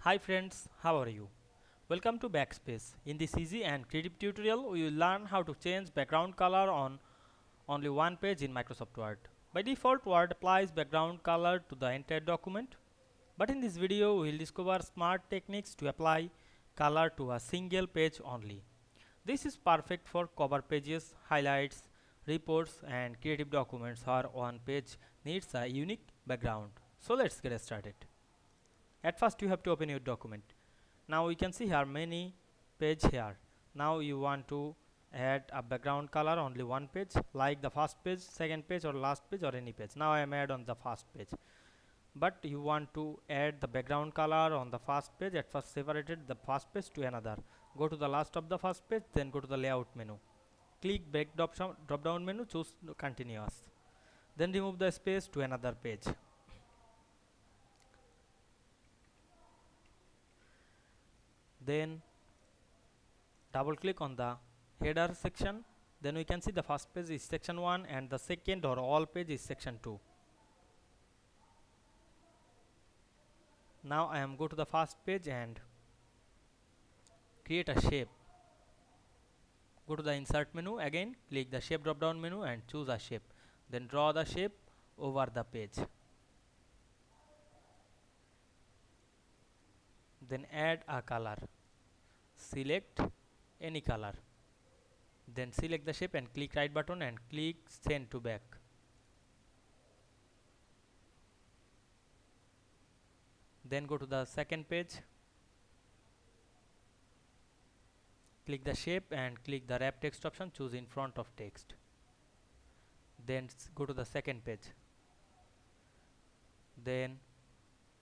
Hi friends, how are you? Welcome to Backspace. In this easy and creative tutorial, we will learn how to change background color on only one page in Microsoft Word. By default, Word applies background color to the entire document. But in this video, we will discover smart techniques to apply color to a single page only. This is perfect for cover pages, highlights, reports and creative documents where one page needs a unique background. So let's get started. At first you have to open your document. Now we can see here many page here. Now you want to add a background color only one page, like the first page, second page or last page or any page. Now I am add on the first page, but you want to add the background color on the first page. At first separated the first page to another. Go to the last of the first page, then go to the layout menu, click back drop down menu, choose continuous, then remove the space to another page. Then double click on the header section, then we can see the first page is section 1 and the second or all page is section 2. Now I am go to the first page and create a shape. Go to the insert menu, again click the shape drop down menu and choose a shape, then draw the shape over the page, then add a color, select any color, then select the shape and click right button and click send to back. Then go to the second page, click the shape and click the wrap text option, choose in front of text. Then go to the second page, then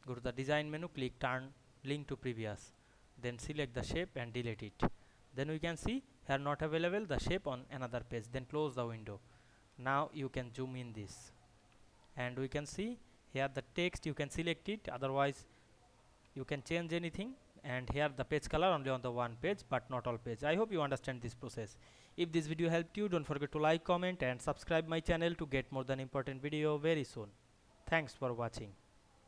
go to the design menu, click turn link to previous, then select the shape and delete it. Then we can see here not available the shape on another page, then close the window. Now you can zoom in this and we can see here the text, you can select it, otherwise you can change anything, and here the page color only on the one page but not all page. I hope you understand this process. If this video helped you, don't forget to like, comment and subscribe my channel to get more than important video very soon. Thanks for watching.